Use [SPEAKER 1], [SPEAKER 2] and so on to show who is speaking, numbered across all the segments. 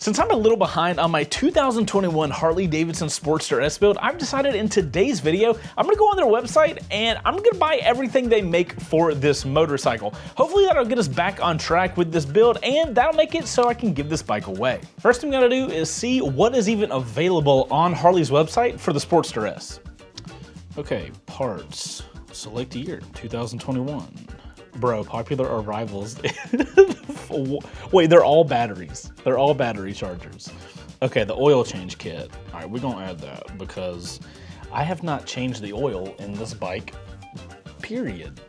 [SPEAKER 1] Since I'm a little behind on my 2021 Harley-Davidson Sportster S build, I've decided in today's video, I'm gonna go on their website and I'm gonna buy everything they make for this motorcycle. Hopefully that'll get us back on track with this build and that'll make it so I can give this bike away. First thing I'm gonna do is see what is even available on Harley's website for the Sportster S. Okay, parts, select year, 2021. Bro, popular arrivals. Wait, they're all batteries. They're all battery chargers. Okay, the oil change kit. All right, we're gonna add that because I have not changed the oil in this bike, period.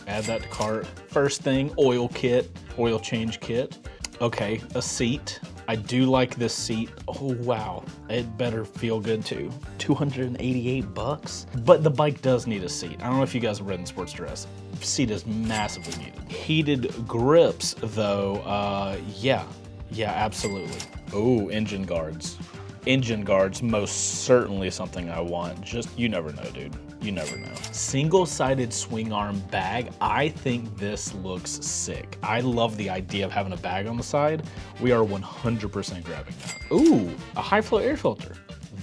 [SPEAKER 1] Add that to cart. First thing, oil kit, oil change kit. Okay, a seat. I do like this seat. Oh, wow. It better feel good too. 288 bucks. But the bike does need a seat. I don't know if you guys have ridden Sportster S. Seat is massively needed. Heated grips though, yeah, absolutely. Oh, engine guards. Engine guards, most certainly something I want. Just, you never know, dude. You never know. Single-sided swing arm bag. I think this looks sick. I love the idea of having a bag on the side. We are 100% grabbing that. Ooh, a high flow air filter.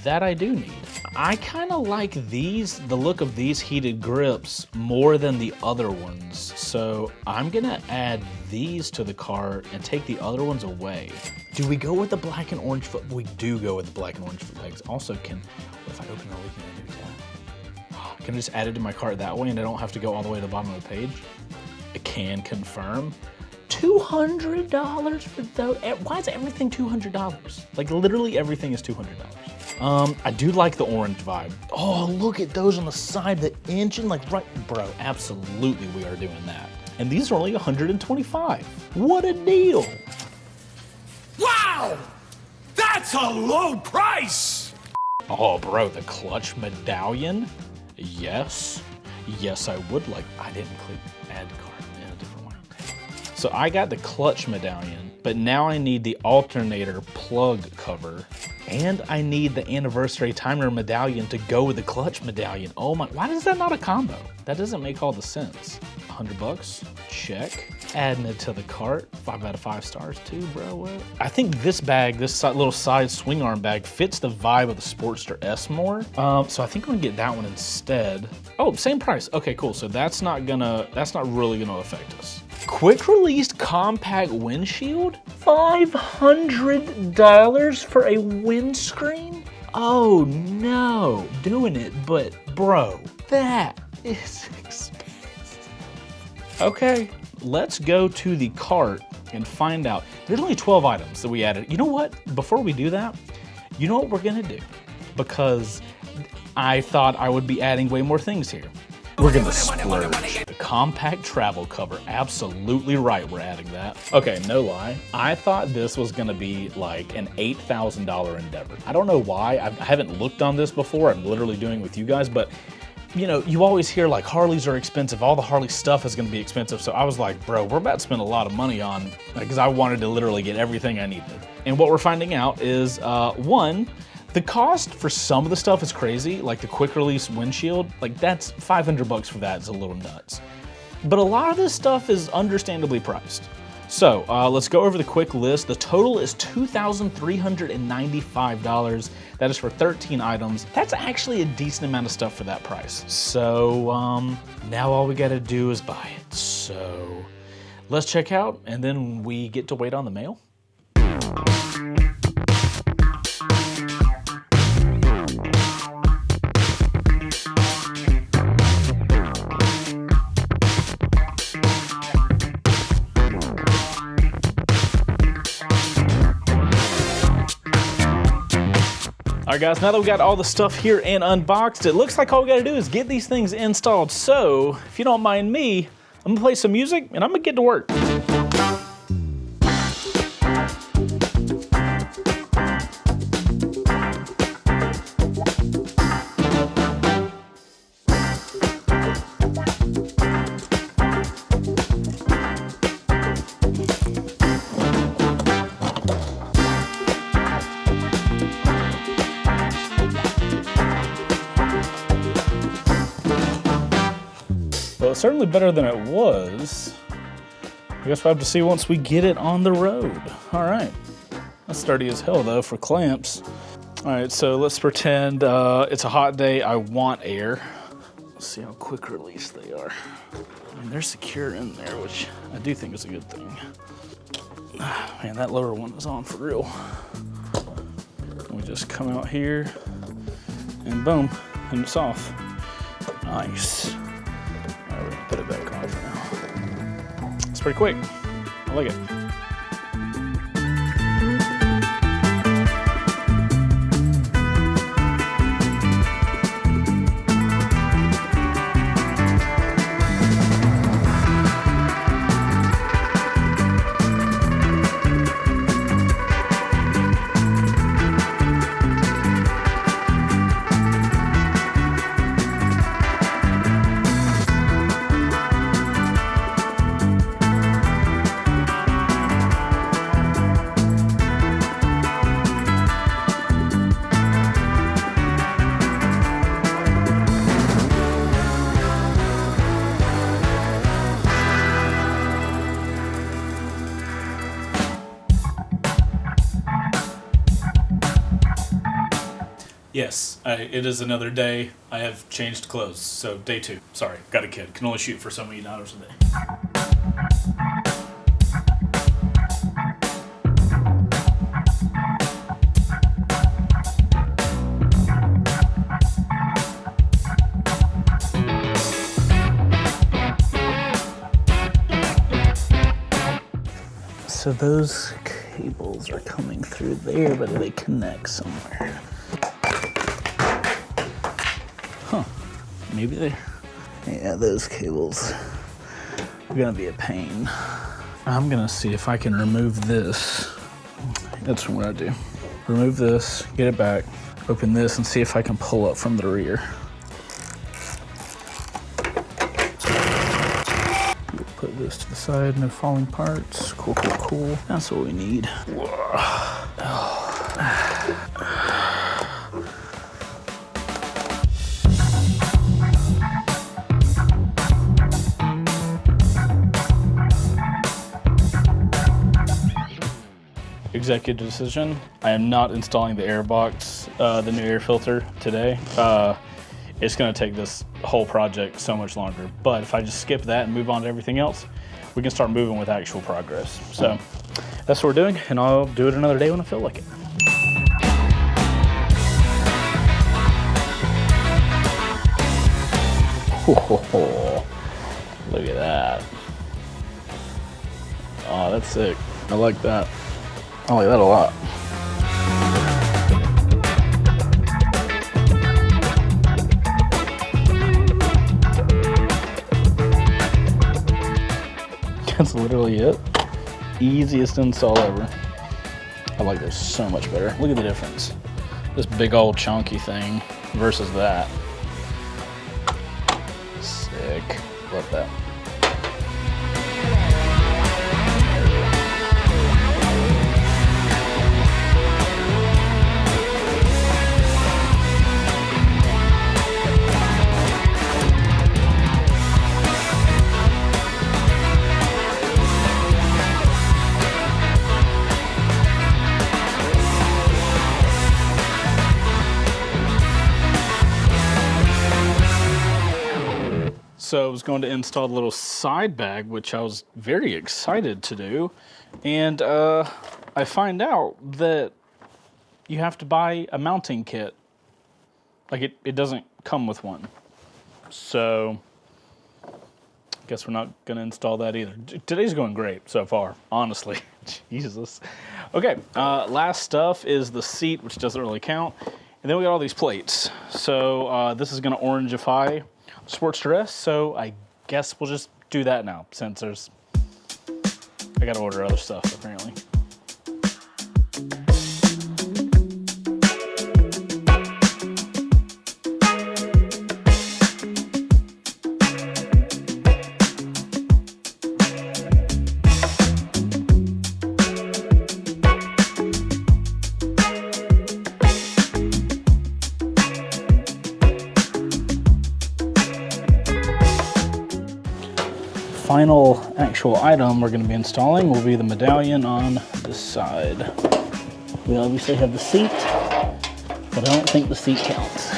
[SPEAKER 1] That I do need. I kind of like these, the look of these heated grips more than the other ones. So I'm gonna add these to the cart and take the other ones away. Do we go with the black and orange foot? We do go with the black and orange foot pegs. Also, what if I open it, we can do that. Can I just add it to my cart that way and I don't have to go all the way to the bottom of the page? I can confirm. $200 for those? Why is everything $200? Like literally everything is $200. I do like the orange vibe. Oh, look at those on the side, the engine, like right, bro, absolutely we are doing that. And these are only 125. What a deal.
[SPEAKER 2] Wow, that's a low price.
[SPEAKER 1] Oh, bro, the clutch medallion. Yes, I would like, I didn't click add cart in a different way. So I got the clutch medallion, but now I need the alternator plug cover. And I need the anniversary timer medallion to go with the clutch medallion. Oh my, why is that not a combo? That doesn't make all the sense. 100 bucks, check. Adding it to the cart, 5 out of 5 stars too, bro, what? I think this bag, this little side swing arm bag fits the vibe of the Sportster S more. So I think I'm gonna get that one instead. Oh, same price, okay, cool. So that's not really gonna affect us. Quick release compact windshield? $500 for a windscreen? Oh no, doing it, but bro, that is expensive. Okay, let's go to the cart and find out. There's only 12 items that we added. You know what, before we do that, you know what we're gonna do? Because I thought I would be adding way more things here. We're gonna splurge. The compact travel cover, absolutely right, we're adding that. Okay, no lie, I thought this was gonna be like an $8,000 endeavor. I don't know why, I haven't looked on this before, I'm literally doing it with you guys, but you know, you always hear like Harleys are expensive, all the Harley stuff is gonna be expensive, so I was like, bro, we're about to spend a lot of money on, because I wanted to literally get everything I needed. And what we're finding out is, one, the cost for some of the stuff is crazy, like the quick release windshield, like that's 500 bucks for that is a little nuts. But a lot of this stuff is understandably priced. So let's go over the quick list. The total is $2,395. That is for 13 items. That's actually a decent amount of stuff for that price. So now all we gotta do is buy it. So let's check out and then we get to wait on the mail. All right guys, now that we got all the stuff here and unboxed, it looks like all we gotta do is get these things installed. So, if you don't mind me, I'm gonna play some music and I'm gonna get to work. Well, it's certainly better than it was. I guess we'll have to see once we get it on the road. All right. That's sturdy as hell though for clamps. All right, so let's pretend it's a hot day. I want air. Let's see how quick release they are. I mean, they're secure in there, which I do think is a good thing. Man, that lower one is on for real. We just come out here and boom, and it's off. Nice. All right, we're gonna put it back on for now. It's pretty quick. I like it. Yes, it is another day. I have changed clothes, so day 2. Sorry, got a kid. Can only shoot for so many hours a day. So those cables are coming through there, but they connect somewhere. Huh, maybe they, yeah, those cables are gonna be a pain. I'm gonna see if I can remove this. That's what I do. Remove this, get it back, open this and see if I can pull up from the rear. We'll put this to the side, no falling parts. Cool, cool, cool. That's what we need. Executive decision. I am not installing the air box, the new air filter today. It's gonna take this whole project so much longer. But if I just skip that and move on to everything else, we can start moving with actual progress. So that's what we're doing, and I'll do it another day when I feel like it. Look at that. Oh, that's sick. I like that. I like that a lot. That's literally it. Easiest install ever. I like this so much better. Look at the difference. This big old chunky thing versus that. Sick. Love that. So I was going to install the little side bag, which I was very excited to do. And I find out that you have to buy a mounting kit. Like it doesn't come with one. So I guess we're not going to install that either. Today's going great so far, honestly. Jesus. Okay, last stuff is the seat, which doesn't really count. And then we got all these plates. So this is going to orangify Sportster S, so I guess we'll just do that now, since I gotta order other stuff, apparently. Final actual item we're going to be installing will be the medallion on this side.
[SPEAKER 3] We obviously have the seat, but I don't think the seat counts.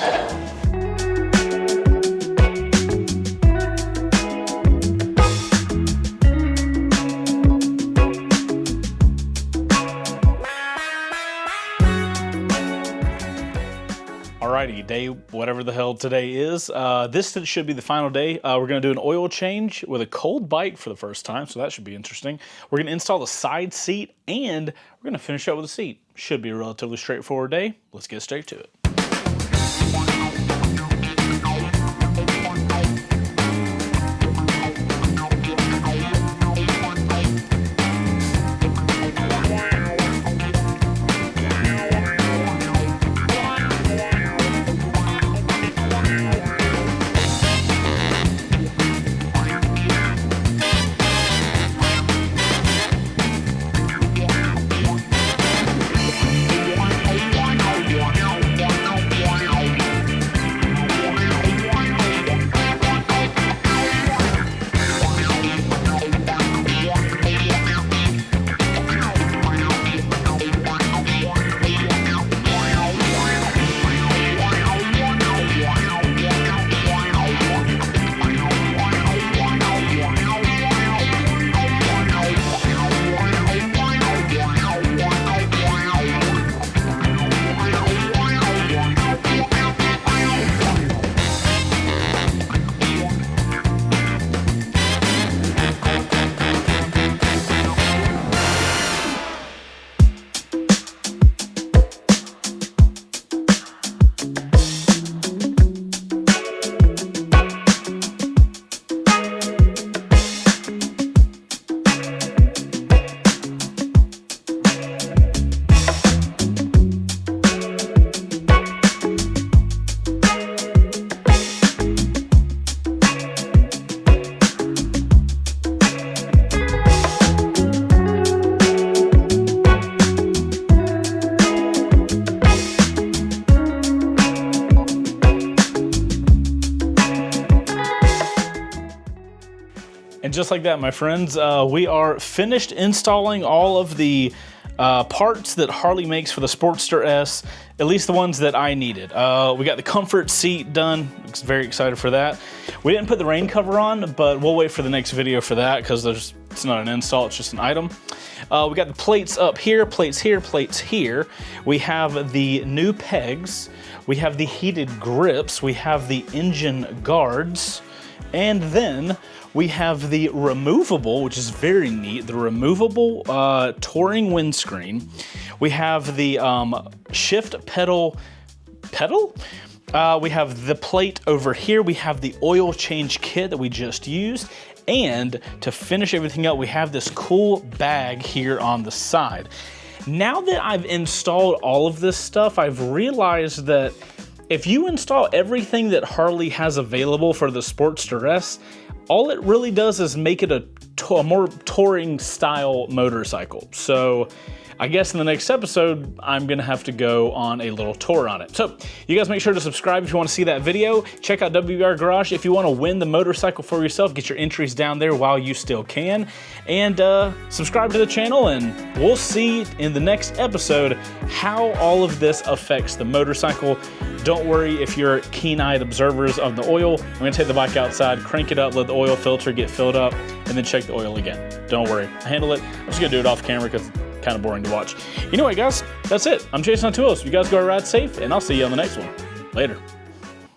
[SPEAKER 1] Alrighty, day whatever the hell today is. This should be the final day. We're going to do an oil change with a cold bike for the first time, so that should be interesting. We're going to install the side seat, and we're going to finish up with the seat. Should be a relatively straightforward day. Let's get straight to it. And just like that, my friends, we are finished installing all of the parts that Harley makes for the Sportster S, at least the ones that I needed. We got the comfort seat done. Very excited for that. We didn't put the rain cover on, but we'll wait for the next video for that because it's not an install, it's just an item. We got the plates up here, plates here, plates here. We have the new pegs. We have the heated grips. We have the engine guards. And then we have the removable, which is very neat, the removable touring windscreen. We have the shift pedal? We have the plate over here. We have the oil change kit that we just used. And to finish everything up, we have this cool bag here on the side. Now that I've installed all of this stuff, I've realized that if you install everything that Harley has available for the Sportster S, all it really does is make it a more touring style motorcycle. So I guess in the next episode, I'm gonna have to go on a little tour on it. So you guys make sure to subscribe if you wanna see that video. Check out WBR Garage if you wanna win the motorcycle for yourself. Get your entries down there while you still can. And subscribe to the channel, and we'll see in the next episode how all of this affects the motorcycle. Don't worry if you're keen-eyed observers of the oil. I'm gonna take the bike outside, crank it up, let the oil filter get filled up, and then check the oil again. Don't worry, I handle it. I'm just gonna do it off camera because kind of boring to watch. Anyway, guys, that's it. I'm Chaseontwowheels. You guys go ride safe, and I'll see you on the next one. Later.